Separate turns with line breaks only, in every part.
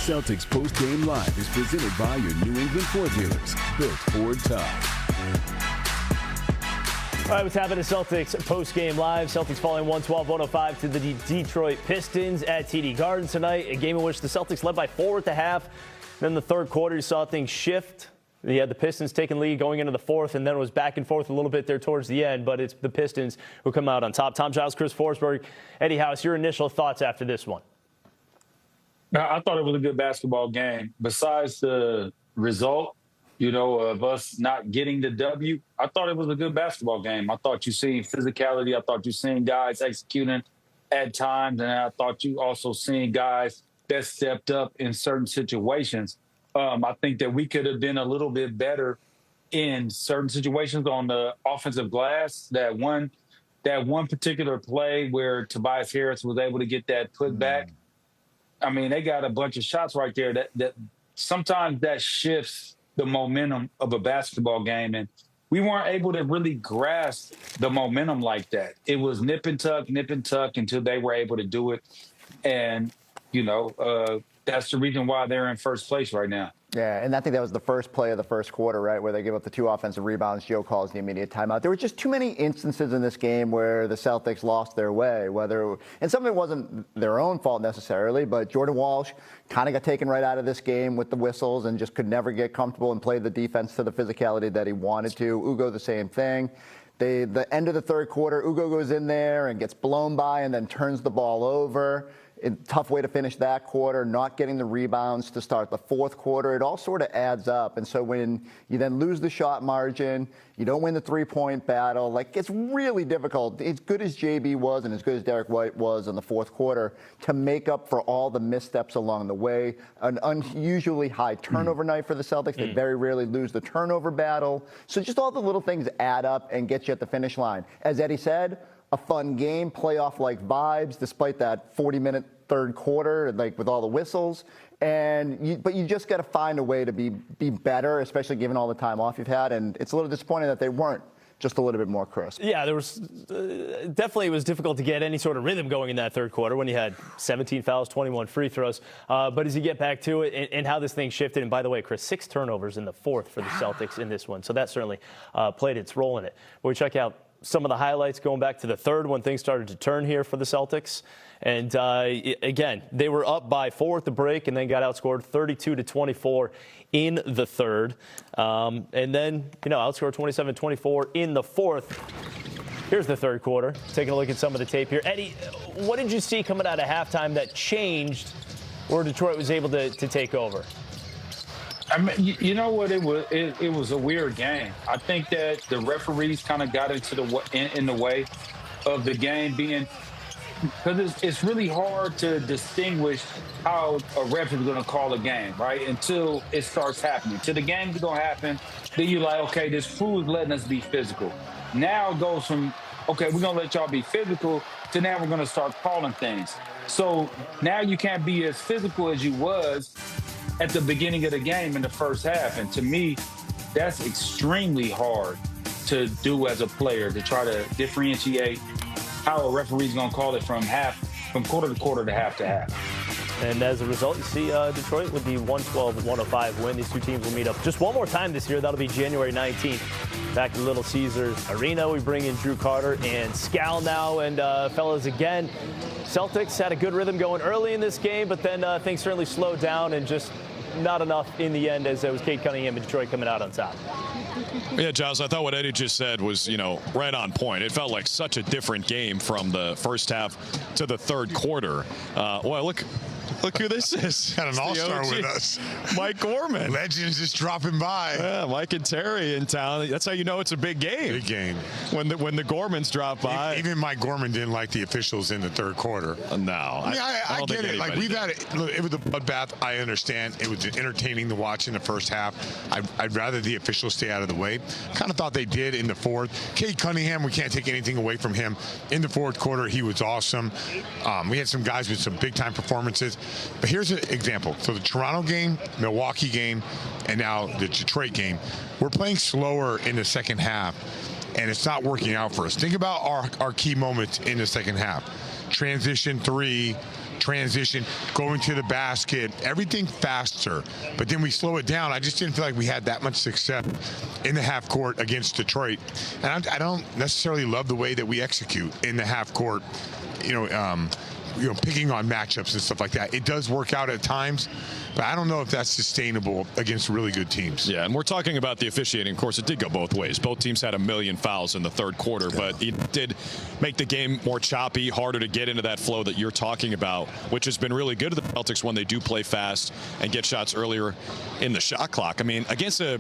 Celtics Postgame Live is presented by your New England Ford dealers, built Ford tough.
All right, what's happening to Celtics Postgame Live? Celtics falling 112-105 to the Detroit Pistons at TD Garden tonight. A game in which the Celtics led by 4 at the half. Then the third quarter, you saw things shift. You had the Pistons taking lead going into the fourth, and then it was back and forth a little bit there towards the end. But it's the Pistons who come out on top. Tom Giles, Chris Forsberg, Eddie House, your initial thoughts after this one?
I thought it was a good basketball game. Besides the result, of us not getting the W, I thought it was a good basketball game. I thought you seen physicality. I thought you seen guys executing at times. And I thought you also seen guys that stepped up in certain situations. I think that we could have been a little bit better in certain situations on the offensive glass. That one particular play where Tobias Harris was able to get that put back. I mean, they got a bunch of shots right there that sometimes that shifts the momentum of a basketball game. And we weren't able to really grasp the momentum like that. It was nip and tuck until they were able to do it. And, that's the reason why they're in first place right now.
Yeah, and I think that was the first play of the first quarter, right, where they give up the 2 offensive rebounds. Joe calls the immediate timeout. There were just too many instances in this game where the Celtics lost their way, and some of it wasn't their own fault necessarily, but Jordan Walsh kind of got taken right out of this game with the whistles and just could never get comfortable and play the defense to the physicality that he wanted to. Ugo, the same thing. The end of the third quarter, Ugo goes in there and gets blown by and then turns the ball over. Tough way to finish that quarter, not getting the rebounds to start the fourth quarter. It all sort of adds up. And so when you then lose the shot margin, you don't win the three-point battle, it's really difficult. As good as JB was and as good as Derek White was in the fourth quarter to make up for all the missteps along the way. An unusually high turnover night for the Celtics. They very rarely lose the turnover battle. So just all the little things add up and get you at the finish line. As Eddie said, a fun game, playoff-like vibes, despite that 40-minute third quarter, with all the whistles. But you just got to find a way to be better, especially given all the time off you've had. And it's a little disappointing that they weren't just a little bit more crisp.
Yeah, there was definitely it was difficult to get any sort of rhythm going in that third quarter when you had 17 fouls, 21 free throws. But as you get back to it and how this thing shifted, and by the way, Chris, 6 turnovers in the fourth for the Celtics in this one. So that certainly played its role in it. But we check out some of the highlights going back to the third when things started to turn here for the Celtics. And again, they were up by 4 at the break and then got outscored 32-24 in the third. And then, outscored 27-24 in the fourth. Here's the third quarter. Taking a look at some of the tape here. Eddie, what did you see coming out of halftime that changed where Detroit was able to take over?
I mean, you know what? It was a weird game. I think that the referees kind of got into in the way of the game being, because it's really hard to distinguish how a ref is going to call a game, right? Until it starts happening. Till the game's going to happen, then you're like, okay, this fool is letting us be physical. Now it goes from, okay, we're going to let y'all be physical, to now we're going to start calling things. So now you can't be as physical as you was at the beginning of the game in the first half. And to me, that's extremely hard to do as a player, to try to differentiate how a referee's going to call it from quarter to quarter to half.
And as a result, you see Detroit with the 112-105 win. These two teams will meet up just one more time this year. That'll be January 19th. Back to Little Caesars Arena. We bring in Drew Carter and Scal now. And fellas, again, Celtics had a good rhythm going early in this game, but then things certainly slowed down and just not enough in the end, as it was Cade Cunningham and Detroit coming out on top.
Yeah, Giles, I thought what Eddie just said was, right on point. It felt like such a different game from the first half to the third quarter. Well, look who this is.
Got an all-star with us.
Mike Gorman.
Legends just dropping by.
Yeah, Mike and Terry in town. That's how you know it's a big game.
Big game.
When the Gormans drop by.
Even Mike Gorman didn't like the officials in the third quarter.
No.
I get it. We've had it. Look, it was a bloodbath. I understand. It was entertaining to watch in the first half. I'd rather the officials stay out of the way. Kind of thought they did in the fourth. Cade Cunningham, we can't take anything away from him. In the fourth quarter, he was awesome. We had some guys with some big-time performances. But here's an example. So the Toronto game, Milwaukee game, and now the Detroit game, we're playing slower in the second half, and it's not working out for us. Think about our key moments in the second half. Transition 3, transition, going to the basket, everything faster. But then we slow it down. I just didn't feel like we had that much success in the half court against Detroit. And I don't necessarily love the way that we execute in the half court, picking on matchups and stuff like that. It does work out at times, but I don't know if that's sustainable against really good teams.
Yeah, and we're talking about the officiating. Of course, it did go both ways. Both teams had 1 million fouls in the third quarter, but it did make the game more choppy, harder to get into that flow that you're talking about, which has been really good to the Celtics when they do play fast and get shots earlier in the shot clock. I mean, against a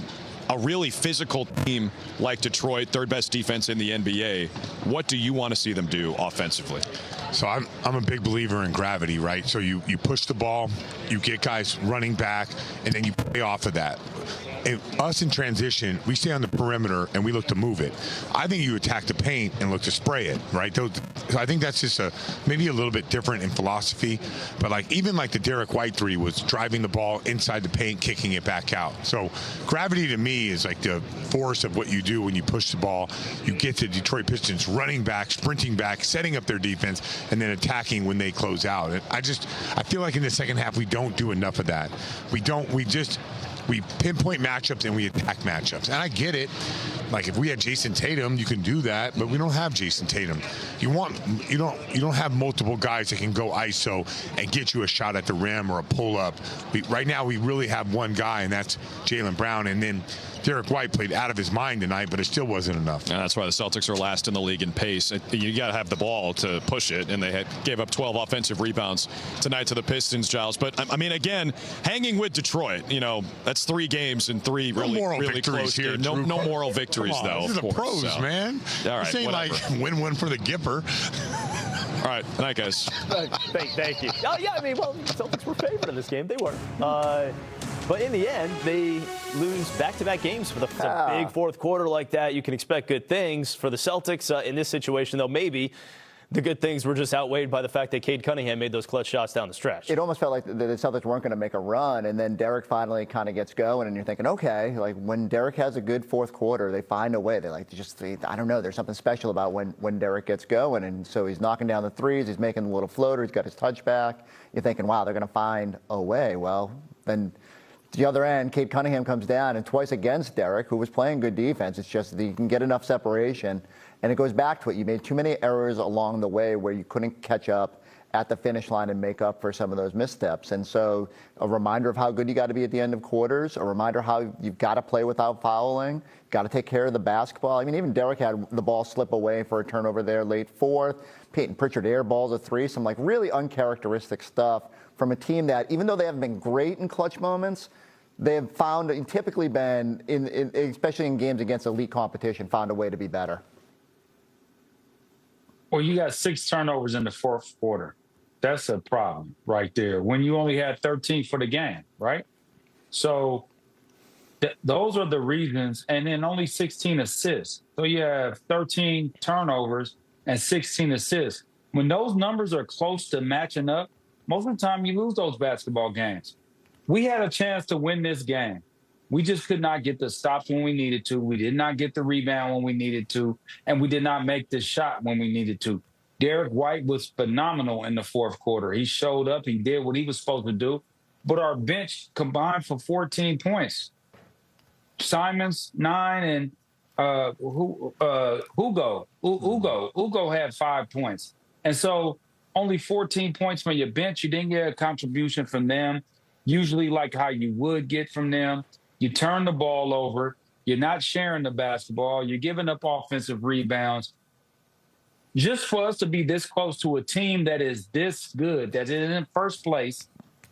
really physical team like Detroit, third best defense in the NBA, what do you want to see them do offensively?
So I'm a big believer in gravity, right? So you push the ball, you get guys running back, and then you play off of that. And us in transition, we stay on the perimeter and we look to move it. I think you attack the paint and look to spray it, right? So I think that's just maybe a little bit different in philosophy. But even the Derek White three was driving the ball inside the paint, kicking it back out. So gravity to me is like the force of what you do when you push the ball. You get the Detroit Pistons running back, sprinting back, setting up their defense, and then attacking when they close out. And I feel like in the second half we don't do enough of that. We pinpoint matchups and we attack matchups. And I get it. Like if we had Jason Tatum, you can do that, but we don't have Jason Tatum. You don't have multiple guys that can go ISO and get you a shot at the rim or a pull up. Right now we really have one guy, and that's Jaylen Brown. And then Derek White played out of his mind tonight, but it still wasn't enough.
And that's why the Celtics are last in the league in pace. You got to have the ball to push it, and they gave up 12 offensive rebounds tonight to the Pistons, Giles. But I mean, again, hanging with Detroit, that's 3 games and 3 really close
here.
No moral victories, though.
This is the pros, man.
All right,
this ain't
whatever.
like win-win for the Gipper.
All right, good night, guys.
Thank you. Oh, yeah, I mean, well, the Celtics were favored in this game. They were. But in the end, they lose back-to-back games for the big fourth quarter like that. You can expect good things for the Celtics in this situation, though. Maybe the good things were just outweighed by the fact that Cade Cunningham made those clutch shots down the stretch.
It almost felt like the Celtics weren't going to make a run, and then Derek finally kind of gets going, and you're thinking, okay, like when Derek has a good fourth quarter, they find a way. I don't know, there's something special about when Derek gets going, and so he's knocking down the threes, he's making the little floater, he's got his touchback. You're thinking, wow, they're going to find a way. Well, then the other end, Cade Cunningham comes down, and twice against Derek, who was playing good defense. It's just that you can get enough separation, and it goes back to it. You made too many errors along the way where you couldn't catch up at the finish line and make up for some of those missteps. And so a reminder of how good you got to be at the end of quarters, a reminder how you've got to play without fouling, got to take care of the basketball. I mean, even Derek had the ball slip away for a turnover there late fourth. Peyton Pritchard airballs a three, some really uncharacteristic stuff from a team that, even though they haven't been great in clutch moments, they have found, and typically been, especially in games against elite competition, found a way to be better.
Well, you got 6 turnovers in the fourth quarter. That's a problem right there when you only had 13 for the game, right? So those are the reasons. And then only 16 assists. So you have 13 turnovers and 16 assists. When those numbers are close to matching up, most of the time you lose those basketball games. We had a chance to win this game. We just could not get the stops when we needed to. We did not get the rebound when we needed to. And we did not make the shot when we needed to. Derek White was phenomenal in the fourth quarter. He showed up. He did what he was supposed to do. But our bench combined for 14 points. Simons, 9, and Ugo had 5 points. And so only 14 points from your bench. You didn't get a contribution from them, usually like how you would get from them. You turn the ball over. You're not sharing the basketball. You're giving up offensive rebounds. Just for us to be this close to a team that is this good, that is in first place,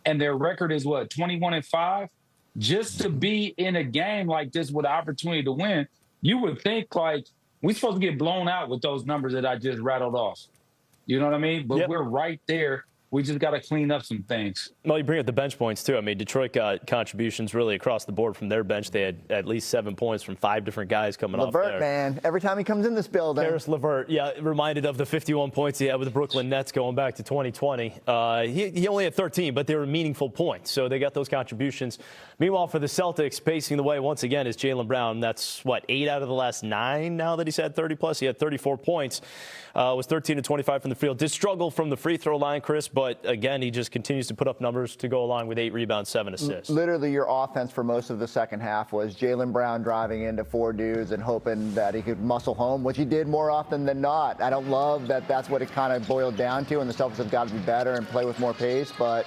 and their record is, 21-5? Just to be in a game like this with the opportunity to win, you would think we're supposed to get blown out with those numbers that I just rattled off. You know what I mean? But We're right there. We just got to clean up some things.
Well, you bring up the bench points, too. I mean, Detroit got contributions really across the board from their bench. They had at least 7 points from 5 different guys coming off there.
LeVert, man. Every time he comes in this building.
Caris LeVert, reminded of the 51 points he had with the Brooklyn Nets going back to 2020. He only had 13, but they were meaningful points. So they got those contributions. Meanwhile, for the Celtics, pacing the way once again is Jaylen Brown. That's, 8 out of the last 9 now that he's had 30-plus. He had 34 points. Was 13 to 25 from the field. Did struggle from the free throw line, Chris, but again, he just continues to put up numbers to go along with 8 rebounds, 7 assists.
Literally, your offense for most of the second half was Jaylen Brown driving into 4 dudes and hoping that he could muscle home, which he did more often than not. I don't love that that's what it kind of boiled down to, and the Celtics have got to be better and play with more pace, but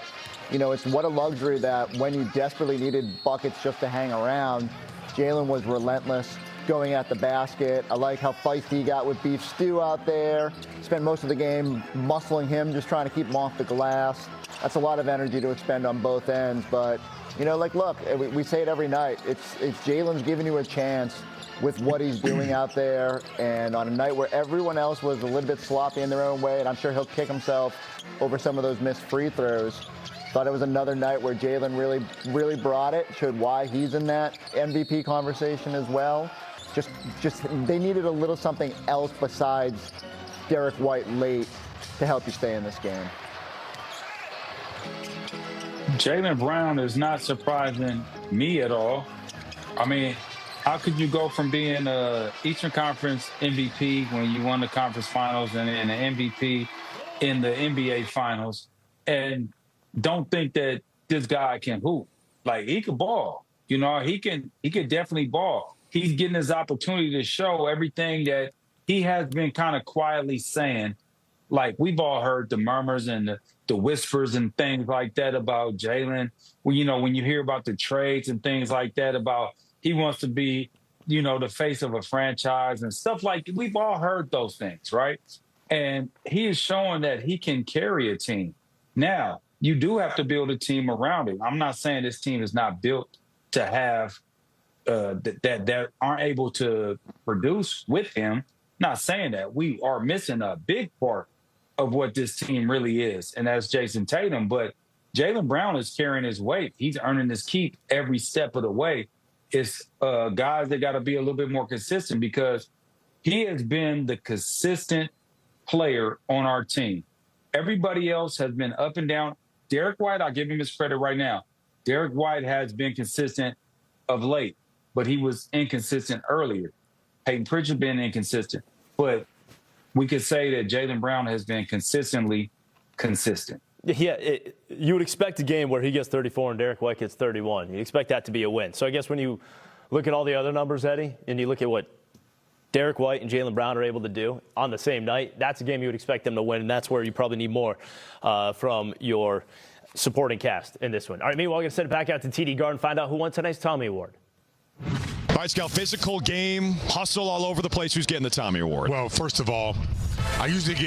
it's what a luxury that when you desperately needed buckets just to hang around, Jaylen was relentless going at the basket. I like how feisty he got with Beef Stew out there. Spent most of the game muscling him, just trying to keep him off the glass. That's a lot of energy to expend on both ends. But, look, we say it every night. It's Jaylen's giving you a chance with what he's doing out there. And on a night where everyone else was a little bit sloppy in their own way, and I'm sure he'll kick himself over some of those missed free throws, thought it was another night where Jaylen really brought it, showed why he's in that MVP conversation as well. Just they needed a little something else besides Derek White late to help you stay in this game.
Jaylen Brown is not surprising me at all. I mean, how could you go from being a Eastern Conference MVP when you won the conference finals and then an MVP in the NBA finals and don't think that this guy can hoop? Like, he could ball. He could definitely ball. He's getting his opportunity to show everything that he has been kind of quietly saying. Like, we've all heard the murmurs and the whispers and things like that about Jaylen. Well, when you hear about the trades and things like that about he wants to be, the face of a franchise and stuff like that. We've all heard those things, right? And he is showing that he can carry a team. Now, you do have to build a team around him. I'm not saying this team is not built to have that aren't able to produce with him. Not saying that. We are missing a big part of what this team really is, and that's Jason Tatum. But Jaylen Brown is carrying his weight. He's earning his keep every step of the way. It's guys that got to be a little bit more consistent because he has been the consistent player on our team. Everybody else has been up and down. Derek White, I'll give him his credit right now. Derek White has been consistent of late, but he was inconsistent earlier. Peyton Pritchard been inconsistent. But we could say that Jaylen Brown has been consistently consistent.
Yeah, you would expect a game where he gets 34 and Derek White gets 31. You expect that to be a win. So I guess when you look at all the other numbers, Eddie, and you look at what Derek White and Jaylen Brown are able to do on the same night, that's a game you would expect them to win, and that's where you probably need more from your supporting cast in this one. All right, meanwhile, we're going to send it back out to TD Garden, find out who won tonight's Tommy Award.
All right, Scal, physical game, hustle all over the place. Who's getting the Tommy Award?
Well, first of all, I usually give